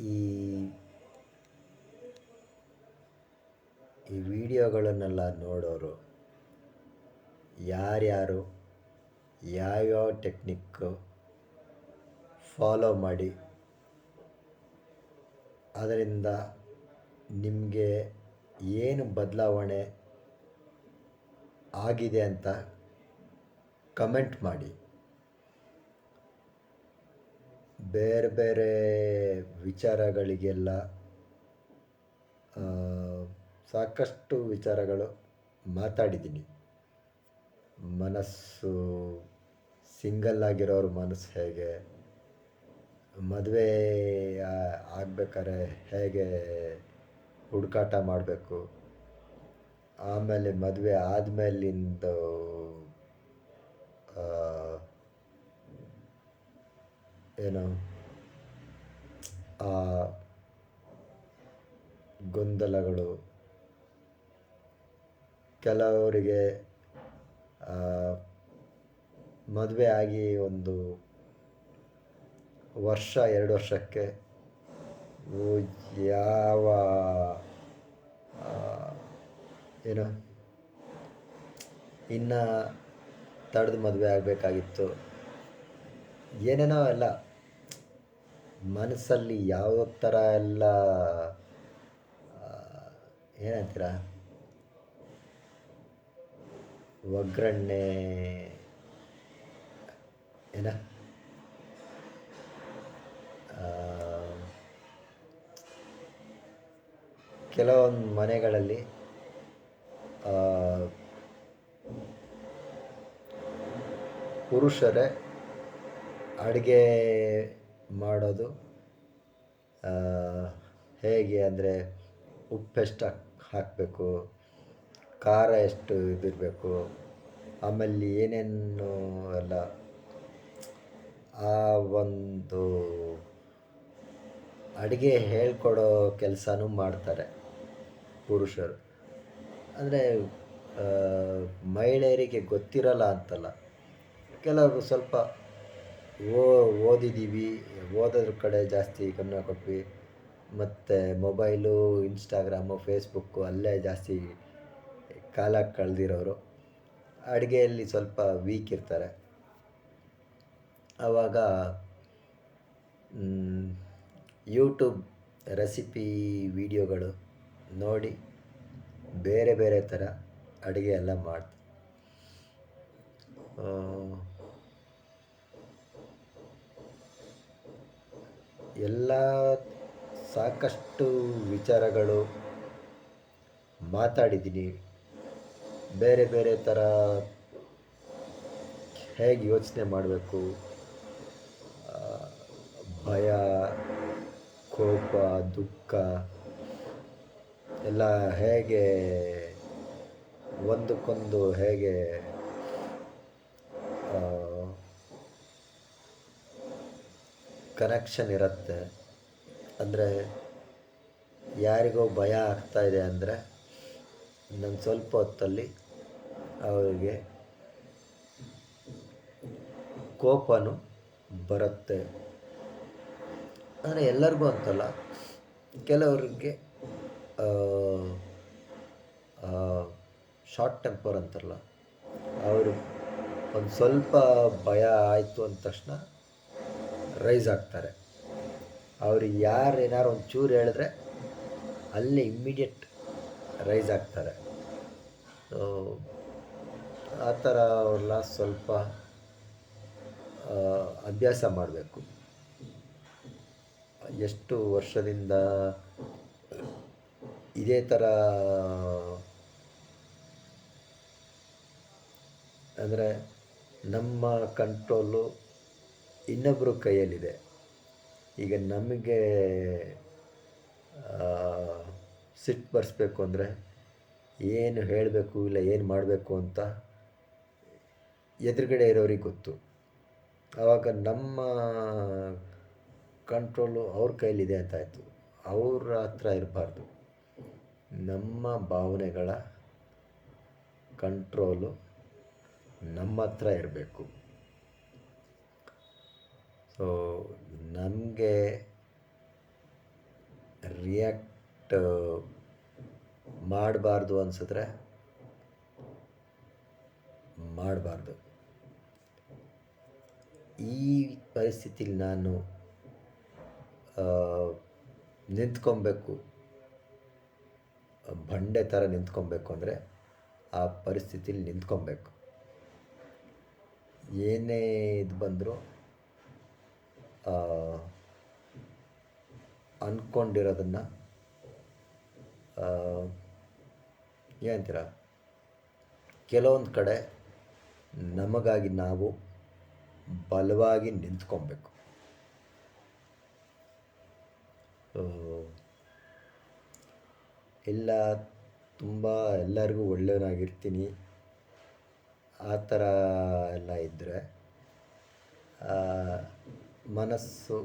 ಈ ಈ ವಿಡಿಯೋಗಳನ್ನೆಲ್ಲ ನೋಡೋರು ಯಾರ್ಯಾರು ಯಾವ್ಯಾವ ಟೆಕ್ನಿಕ್ಕು ಫಾಲೋ ಮಾಡಿ ಅದರಿಂದ ನಿಮಗೆ ಏನು ಬದಲಾವಣೆ ಆಗಿದೆ ಅಂತ ಕಮೆಂಟ್ ಮಾಡಿ. ಬೇರೆ ಬೇರೆ ವಿಚಾರಗಳಿಗೆಲ್ಲ ಸಾಕಷ್ಟು ವಿಚಾರಗಳು ಮಾತಾಡಿದ್ದೀನಿ. ಮನಸ್ಸು ಸಿಂಗಲ್ ಆಗಿರೋರ ಮನಸ್ಸು ಹೇಗೆ, ಮದುವೆ ಆಗಬೇಕಾದ್ರೆ ಹೇಗೆ ಹುಡುಕಾಟ ಮಾಡಬೇಕು, ಆಮೇಲೆ ಮದುವೆ ಆದಮೇಲಿಂದು ಏನು ಆ ಗೊಂದಲಗಳು, ಕೆಲವರಿಗೆ ಮದುವೆ ಆಗಿ ಒಂದು ವರ್ಷ 2 ವರ್ಷಕ್ಕೆ ಯಾವ ಏನು ಇನ್ನು ತಡೆದು ಮದುವೆ ಆಗಬೇಕಾಗಿತ್ತು, ಏನೇನೋ ಎಲ್ಲ ಮನಸ್ಸಲ್ಲಿ ಯಾವ ಥರ ಎಲ್ಲ ಏನಂತೀರ ಒಗ್ಗರಣೆ ಏನ ಕೆಲವೊಂದು ಮನೆಗಳಲ್ಲಿ ಪುರುಷರೇ ಅಡುಗೆ ಮಾಡೋದು ಹೇಗೆ ಅಂದರೆ ಉಪ್ಪೆಷ್ಟು ಹಾಕಬೇಕು, ಖಾರ ಎಷ್ಟು ಇದಿರಬೇಕು, ಆಮೇಲೆ ಏನೇನು ಎಲ್ಲ ಆ ಒಂದು ಅಡುಗೆ ಹೇಳ್ಕೊಡೋ ಕೆಲಸನೂ ಮಾಡ್ತಾರೆ ಪುರುಷರು. ಅಂದರೆ ಮಹಿಳೆಯರಿಗೆ ಗೊತ್ತಿರಲ್ಲ ಅಂತಲ್ಲ, ಕೆಲವರು ಸ್ವಲ್ಪ ಓದಿದ್ದೀವಿ, ಓದೋದ್ರ ಕಡೆ ಜಾಸ್ತಿ ಗಮನ ಕೊಟ್ವಿ, ಮತ್ತು ಮೊಬೈಲು, ಇನ್ಸ್ಟಾಗ್ರಾಮು, ಫೇಸ್ಬುಕ್ಕು ಅಲ್ಲೇ ಜಾಸ್ತಿ ಕಾಲ ಕಳೆದಿರೋರು ಅಡುಗೆಯಲ್ಲಿ ಸ್ವಲ್ಪ ವೀಕ್ ಇರ್ತಾರೆ. ಆವಾಗ ಯೂಟ್ಯೂಬ್ ರೆಸಿಪಿ ವಿಡಿಯೋಗಳು ನೋಡಿ ಬೇರೆ ಬೇರೆ ಥರ ಅಡುಗೆ ಎಲ್ಲ ಮಾಡ್ತಾರೆ. ಎಲ್ಲ ಸಾಕಷ್ಟು ವಿಚಾರಗಳು ಮಾತಾಡಿದ್ದೀನಿ. ಬೇರೆ ಬೇರೆ ಥರ ಹೇಗೆ ಯೋಚನೆ ಮಾಡಬೇಕು, ಭಯ, ಕೋಪ, ದುಃಖ ಎಲ್ಲ ಹೇಗೆ ಒಂದಕ್ಕೊಂದು ಹೇಗೆ ಕನೆಕ್ಷನ್ ಇರುತ್ತೆ. ಅಂದರೆ ಯಾರಿಗೋ ಭಯ ಆಗ್ತಾಯಿದೆ ಅಂದರೆ ಇನ್ನೊಂದು ಸ್ವಲ್ಪ ಹೊತ್ತಲ್ಲಿ ಅವರಿಗೆ ಕೋಪನೂ ಬರುತ್ತೆ. ಅಂದರೆ ಎಲ್ಲರಿಗೂ ಅಂತಲ್ಲ, ಕೆಲವರಿಗೆ ಶಾರ್ಟ್ ಟೆಂಪರ್ ಅಂತಾರಲ್ಲ, ಅವರು ಒಂದು ಸ್ವಲ್ಪ ಭಯ ಆಯಿತು ಅಂದ ತಕ್ಷಣ ರೈಸ್ ಆಗ್ತಾರೆ. ಅವ್ರಿಗೆ ಯಾರು ಏನಾರು ಒಂಚೂರು ಹೇಳಿದ್ರೆ ಅಲ್ಲೇ ಇಮ್ಮಿಡಿಯೇಟ್ ರೈಸ್ ಆಗ್ತಾರೆ. ಆ ಥರ ಅವ್ರೆಲ್ಲ ಸ್ವಲ್ಪ ಅಭ್ಯಾಸ ಮಾಡಬೇಕು. ಎಷ್ಟು ವರ್ಷದಿಂದ ಇದೇ ಥರ ಅಂದರೆ ನಮ್ಮ ಕಂಟ್ರೋಲು ಇನ್ನೊಬ್ಬರ ಕೈಯಲ್ಲಿದೆ. ಈಗ ನಮಗೆ ಸಿಟ್ಟು ಬರೆಸ್ಬೇಕು ಅಂದರೆ ಏನು ಹೇಳಬೇಕು ಇಲ್ಲ ಏನು ಮಾಡಬೇಕು ಅಂತ ಎದುರುಗಡೆ ಇರೋರಿಗೆ ಗೊತ್ತು. ಆವಾಗ ನಮ್ಮ ಕಂಟ್ರೋಲು ಅವ್ರ ಕೈಲಿದೆ ಅಂತಾಯಿತು. ಅವ್ರ ಹತ್ರ ಇರಬಾರ್ದು. ನಮ್ಮ ಭಾವನೆಗಳ ಕಂಟ್ರೋಲು ನಮ್ಮ ಹತ್ರ ಇರಬೇಕು. ಸೊ ನಮಗೆ ರಿಯಾಕ್ಟ್ ಮಾಡಬಾರ್ದು ಅನಿಸಿದ್ರೆ ಮಾಡಬಾರ್ದು. ಈ ಪರಿಸ್ಥಿತಿಲಿ ನಾನು ನಿಂತ್ಕೊಬೇಕು, ಬಂಡೆ ಥರ ನಿಂತ್ಕೊಬೇಕು ಅಂದರೆ ಆ ಪರಿಸ್ಥಿತಿಲಿ ನಿಂತ್ಕೊಬೇಕು. ಏನೇ ಇದು ಬಂದರೂ ಅಂದ್ಕೊಂಡಿರೋದನ್ನು ಏನಂತೀರ, ಕೆಲವೊಂದು ಕಡೆ ನಮಗಾಗಿ ನಾವು ಬಲವಾಗಿ ನಿಂತ್ಕೊಬೇಕು. ಇಲ್ಲ ತುಂಬ ಎಲ್ಲರಿಗೂ ಒಳ್ಳೆಯವನಾಗಿರ್ತೀನಿ ಆ ಥರ ಎಲ್ಲ ಇದ್ದರೆ ಮನಸ್ಸು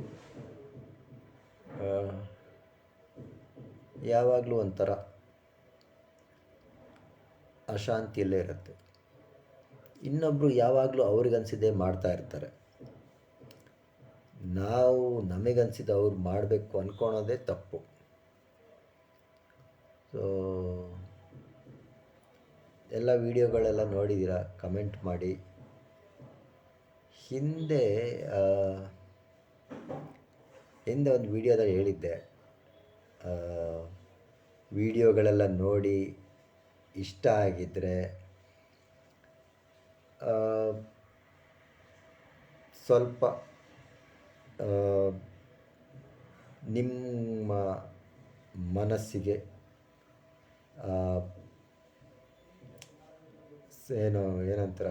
ಯಾವಾಗಲೂ ಒಂಥರ ಅಶಾಂತಿಯಲ್ಲೇ ಇರುತ್ತೆ. ಇನ್ನೊಬ್ಬರು ಯಾವಾಗಲೂ ಅವ್ರಿಗನ್ಸಿದ್ದೇ ಮಾಡ್ತಾ ಇರ್ತಾರೆ. ನಾವು ನಮಗನ್ಸಿದ್ದು ಅವ್ರು ಮಾಡಬೇಕು ಅಂದ್ಕೊಳೋದೇ ತಪ್ಪು. ಸೊ ಎಲ್ಲ ವೀಡಿಯೋಗಳೆಲ್ಲ ನೋಡಿದ್ದೀರಾ, ಕಮೆಂಟ್ ಮಾಡಿ. ಹಿಂದೆ ಒಂದು ವೀಡಿಯೋದಲ್ಲಿ ಹೇಳಿದ್ದೆ, ವೀಡಿಯೋಗಳೆಲ್ಲ ನೋಡಿ ಇಷ್ಟ ಆಗಿದ್ದರೆ ಸ್ವಲ್ಪ ನಿಮ್ಮ ಮನಸ್ಸಿಗೆ ಏನಂತೀರ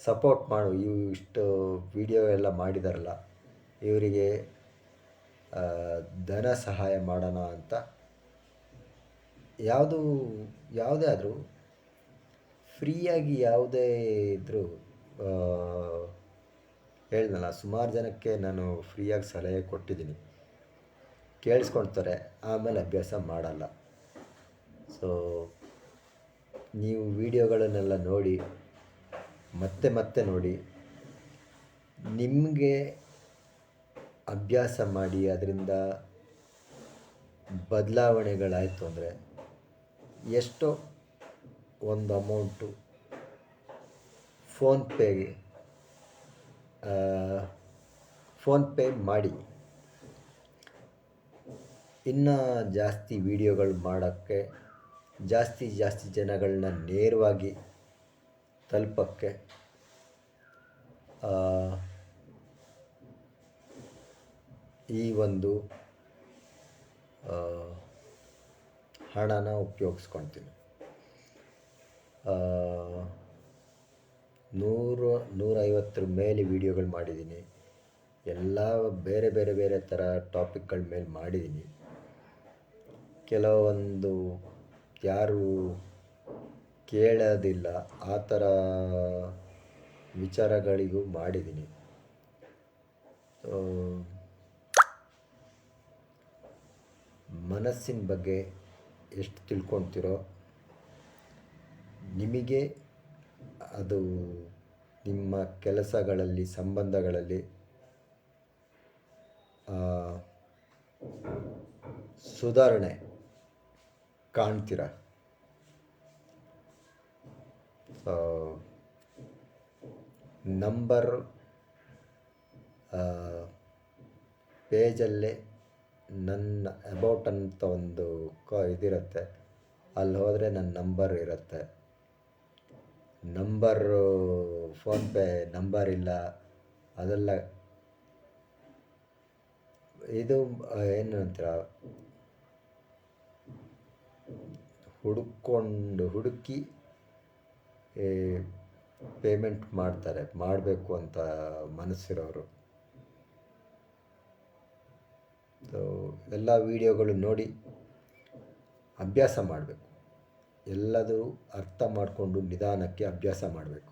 ಸಪೋರ್ಟ್ ಮಾಡು. ಇಷ್ಟು ವಿಡಿಯೋ ಎಲ್ಲ ಮಾಡಿದಾರಲ್ಲ, ಇವರಿಗೆ ಧನ ಸಹಾಯ ಮಾಡೋಣ ಅಂತ ಯಾವುದೇ ಆದರೂ ಫ್ರೀಯಾಗಿ ಯಾವುದೇ ಇದ್ದರೂ ಹೇಳಿದ್ನಲ್ಲ, ಸುಮಾರು ಜನಕ್ಕೆ ನಾನು ಫ್ರೀಯಾಗಿ ಸಲಹೆ ಕೊಟ್ಟಿದ್ದೀನಿ. ಕೇಳಿಸ್ಕೊಳ್ತಾರೆ, ಆಮೇಲೆ ಅಭ್ಯಾಸ ಮಾಡಲ್ಲ. ಸೊ ನೀವು ವಿಡಿಯೋಗಳನ್ನೆಲ್ಲ ನೋಡಿ ಮತ್ತೆ ನೋಡಿ ನಿಮಗೆ ಅಭ್ಯಾಸ ಮಾಡಿ ಅದರಿಂದ ಬದಲಾವಣೆಗಳಾಯಿತು ಅಂದರೆ ಎಷ್ಟೋ ಒಂದು ಅಮೌಂಟು ಫೋನ್ಪೇ ಮಾಡಿ ಇನ್ನೂ ಜಾಸ್ತಿ ವಿಡಿಯೋಗಳು ಮಾಡೋಕ್ಕೆ, ಜಾಸ್ತಿ ಜನಗಳನ್ನ ನೇರವಾಗಿ ತಲುಪೋಕ್ಕೆ ಈ ಒಂದು ಹಣನ ಉಪಯೋಗಿಸ್ಕೊಳ್ತೀನಿ. 100-150 ಮೇಲೆ ವೀಡಿಯೋಗಳು ಮಾಡಿದ್ದೀನಿ. ಎಲ್ಲ ಬೇರೆ ಥರ ಟಾಪಿಕ್ಗಳ ಮೇಲೆ ಮಾಡಿದ್ದೀನಿ. ಕೆಲವೊಂದು ಯಾರು ಕೇಳೋದಿಲ್ಲ ಆ ಥರ ವಿಚಾರಗಳಿಗೂ ಮಾಡಿದ್ದೀನಿ. ಮನಸ್ಸಿನ ಬಗ್ಗೆ ಎಷ್ಟು ತಿಳ್ಕೊಳ್ತೀರೋ ನಿಮಗೆ ಅದು ನಿಮ್ಮ ಕೆಲಸಗಳಲ್ಲಿ, ಸಂಬಂಧಗಳಲ್ಲಿ ಸುಧಾರಣೆ ಕಾಣ್ತೀರ. ನಂಬರ್ ಪೇಜಲ್ಲೇ ನನ್ನ ಅಬೌಟ್ ಅಂತ ಒಂದು ಇದಿರುತ್ತೆ, ಅಲ್ಲಿ ಹೋದರೆ ನನ್ನ ನಂಬರ್ ಇರುತ್ತೆ. ಫೋನ್ಪೇ ನಂಬರ್ ಇಲ್ಲ, ಅದೆಲ್ಲ ಇದು ಏನು ಅಂತೀರ, ಹುಡುಕಿ ಪೇಮೆಂಟ್ ಮಾಡಬೇಕು ಅಂತ ಮನಸ್ಸಿರೋರು. ಎಲ್ಲ ವೀಡಿಯೋಗಳು ನೋಡಿ ಅಭ್ಯಾಸ ಮಾಡಬೇಕು. ಎಲ್ಲದೂ ಅರ್ಥ ಮಾಡಿಕೊಂಡು ನಿಧಾನಕ್ಕೆ ಅಭ್ಯಾಸ ಮಾಡಬೇಕು.